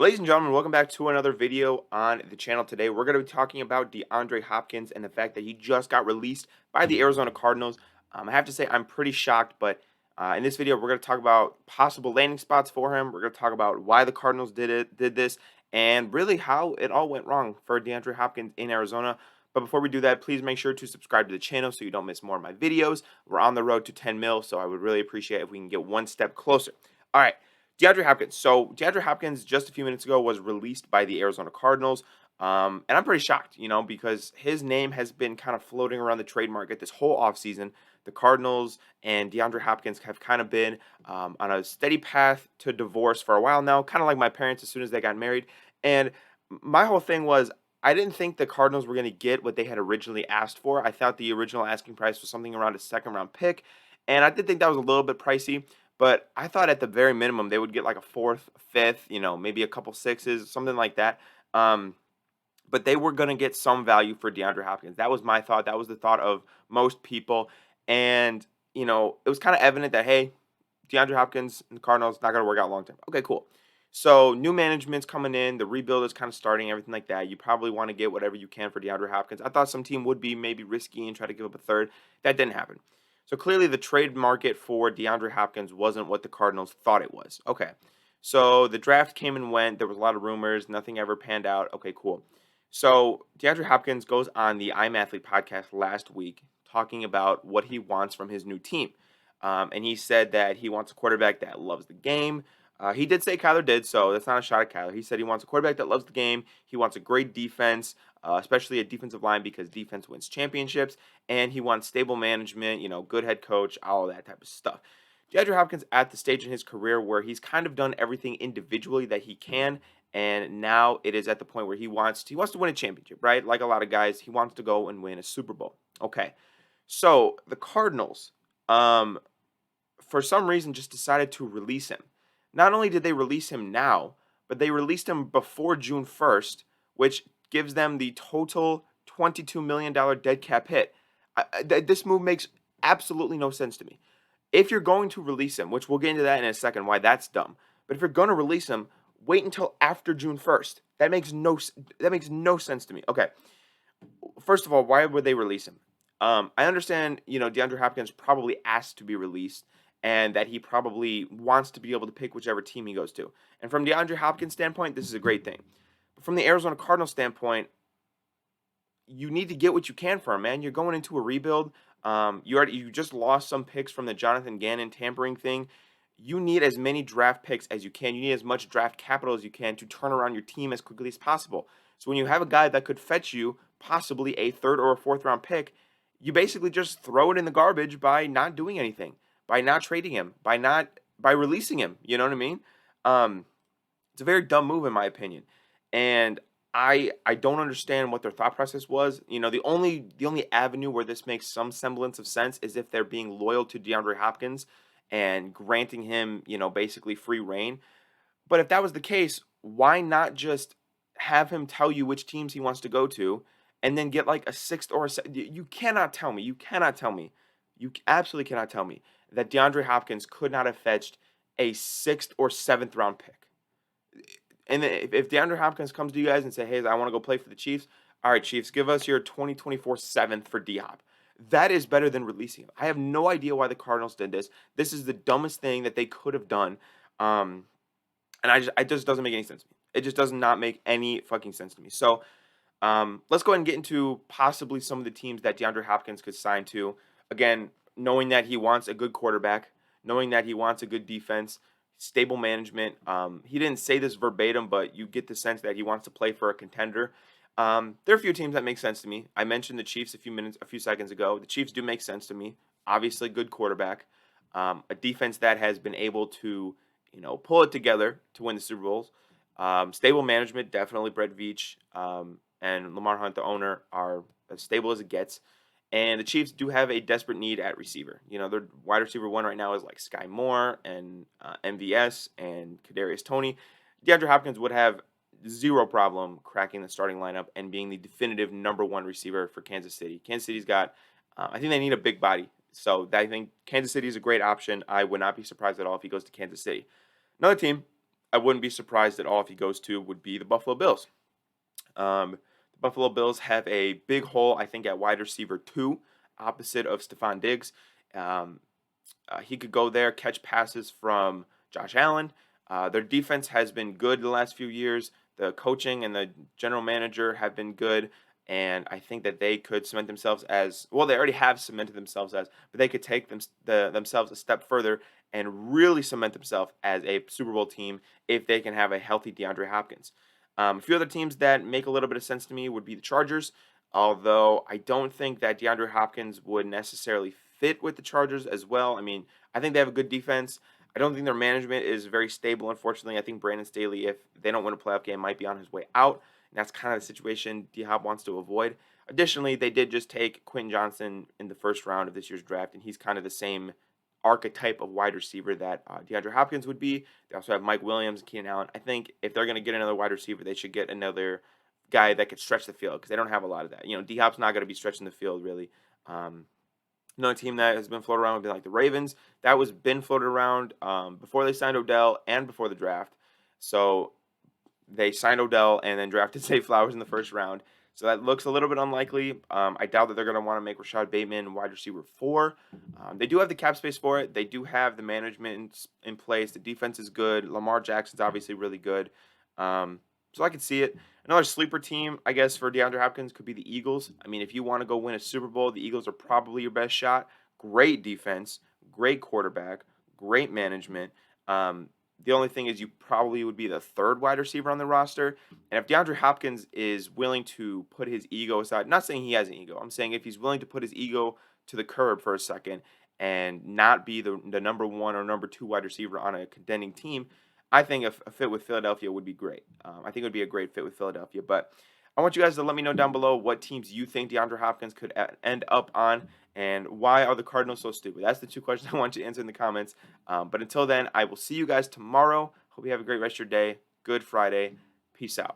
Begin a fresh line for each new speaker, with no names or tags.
Ladies and gentlemen, welcome back to another video on the channel. Today, we're going to be talking about DeAndre Hopkins and the fact that he just got released by the Arizona Cardinals. I have to say, I'm pretty shocked, but in this video, we're going to talk about possible landing spots for him. We're going to talk about why the Cardinals did this, and really how it all went wrong for DeAndre Hopkins in Arizona. But before we do that, please make sure to subscribe to the channel so you don't miss more of my videos. We're on the road to 10 mil, so I would really appreciate if we can get one step closer. All right. DeAndre Hopkins. So DeAndre Hopkins just a few minutes ago was released by the Arizona Cardinals. And I'm pretty shocked, because his name has been kind of floating around the trade market this whole offseason. The Cardinals and DeAndre Hopkins have kind of been on a steady path to divorce for a while now, kind of like my parents as soon as they got married. And my whole thing was I didn't think the Cardinals were going to get what they had originally asked for. I thought the original asking price was something around a second round pick. And I did think that was a little bit pricey. But I thought at the very minimum they would get like a fourth, fifth, maybe a couple sixes, something like that. Um, but they were going to get some value for DeAndre Hopkins. That was my thought. That was the thought of most people. And, it was kind of evident that, hey, DeAndre Hopkins and the Cardinals not going to work out long term. Okay, cool. So new management's coming in. The rebuild is kind of starting, everything like that. You probably want to get whatever you can for DeAndre Hopkins. I thought some team would be maybe risky and try to give up a third. That didn't happen. So clearly the trade market for DeAndre Hopkins wasn't what the Cardinals thought it was. Okay. So the draft came and went. There was a lot of rumors. Nothing ever panned out. Okay, cool. So DeAndre Hopkins goes on the I'm Athlete podcast last week talking about what he wants from his new team. And he said that he wants a quarterback that loves the game. He did say Kyler did, so that's not a shot at Kyler. He said he wants a quarterback that loves the game. He wants a great defense, especially a defensive line because defense wins championships. And he wants stable management, good head coach, all that type of stuff. DeAndre Hopkins at the stage in his career where he's kind of done everything individually that he can, and now it is at the point where he wants to win a championship, right? Like a lot of guys, he wants to go and win a Super Bowl. Okay, so the Cardinals, um, for some reason, just decided to release him. Not only did they release him now, but they released him before June 1st, which gives them the total $22 million dead cap hit. This move makes absolutely no sense to me. If you're going to release him, which we'll get into that in a second, why that's dumb. But if you're going to release him, wait until after June 1st. That makes no sense to me. Okay, first of all, why would they release him? I understand, DeAndre Hopkins probably asked to be released and that he probably wants to be able to pick whichever team he goes to. And from DeAndre Hopkins' standpoint, this is a great thing. But from the Arizona Cardinals standpoint, you need to get what you can for him, man. You're going into a rebuild. You just lost some picks from the Jonathan Gannon tampering thing. You need as many draft picks as you can. You need as much draft capital as you can to turn around your team as quickly as possible. So when you have a guy that could fetch you possibly a third or a fourth round pick, you basically just throw it in the garbage by not doing anything, by not trading him, by releasing him. You know what I mean? It's a very dumb move in my opinion, and I don't understand what their thought process was. The only avenue where this makes some semblance of sense is if they're being loyal to DeAndre Hopkins and granting him, basically free reign. But if that was the case, why not just have him tell you which teams he wants to go to and then get like a sixth or you cannot tell me, you absolutely cannot tell me that DeAndre Hopkins could not have fetched a sixth or seventh round pick. And then if DeAndre Hopkins comes to you guys and say, "Hey, I want to go play for the Chiefs," all right, Chiefs, give us your 2024 seventh for D Hop. That is better than releasing him. I have no idea why the Cardinals did this. This is the dumbest thing that they could have done. Um, and it just doesn't make any sense to me. It just does not make any fucking sense to me. So let's go ahead and get into possibly some of the teams that DeAndre Hopkins could sign to. Again, knowing that he wants a good quarterback, knowing that he wants a good defense, stable management. He didn't say this verbatim, but you get the sense that he wants to play for a contender. There are a few teams that make sense to me. I mentioned the Chiefs a few seconds ago. The Chiefs do make sense to me. Obviously, good quarterback, a defense that has been able to, pull it together to win the Super Bowls. Stable management, definitely Brett Veach and Lamar Hunt, the owner, are as stable as it gets. And the Chiefs do have a desperate need at receiver. Their wide receiver one right now is like Sky Moore and MVS and Kadarius Toney. DeAndre Hopkins would have zero problem cracking the starting lineup and being the definitive number one receiver for Kansas City. Kansas City's got, I think they need a big body. So I think Kansas City is a great option. I would not be surprised at all if he goes to Kansas City. Another team I wouldn't be surprised at all if he goes to would be the Buffalo Bills. The Buffalo Bills have a big hole, I think, at wide receiver 2, opposite of Stephon Diggs. Um, he could go there, catch passes from Josh Allen. Their defense has been good the last few years. The coaching and the general manager have been good. And I think that they could cement themselves as well. They already have cemented themselves as, but they could take themselves a step further and really cement themselves as a Super Bowl team if they can have a healthy DeAndre Hopkins. A few other teams that make a little bit of sense to me would be the Chargers, although I don't think that DeAndre Hopkins would necessarily fit with the Chargers as well. I mean, I think they have a good defense. I don't think their management is very stable, unfortunately. I think Brandon Staley, if they don't win a playoff game, might be on his way out. And that's kind of the situation D-Hop wants to avoid. Additionally, they did just take Quentin Johnson in the first round of this year's draft, and he's kind of the same archetype of wide receiver that DeAndre Hopkins would be. They also have Mike Williams and Keenan Allen. I think if they're going to get another wide receiver, they should get another guy that could stretch the field because they don't have a lot of that. D-Hop's not going to be stretching the field really. Another team that has been floated around would be like the Ravens. That was been floated around before they signed Odell and before the draft. So they signed Odell and then drafted Zay Flowers in the first round. So that looks a little bit unlikely. I doubt that they're going to want to make Rashad Bateman wide receiver 4. They do have the cap space for it. They do have the management in place. The defense is good. Lamar Jackson's obviously really good. So I could see it. Another sleeper team, I guess, for DeAndre Hopkins could be the Eagles. I mean, if you want to go win a Super Bowl, the Eagles are probably your best shot. Great defense, great quarterback, great management. The only thing is you probably would be the third wide receiver on the roster. And if DeAndre Hopkins is willing to put his ego aside, not saying he has an ego, I'm saying if he's willing to put his ego to the curb for a second and not be the number 1 or number 2 wide receiver on a contending team, I think a fit with Philadelphia would be great. I think it would be a great fit with Philadelphia. But I want you guys to let me know down below what teams you think DeAndre Hopkins could end up on and why are the Cardinals so stupid? That's the 2 questions I want you to answer in the comments. But until then, I will see you guys tomorrow. Hope you have a great rest of your day. Good Friday. Peace out.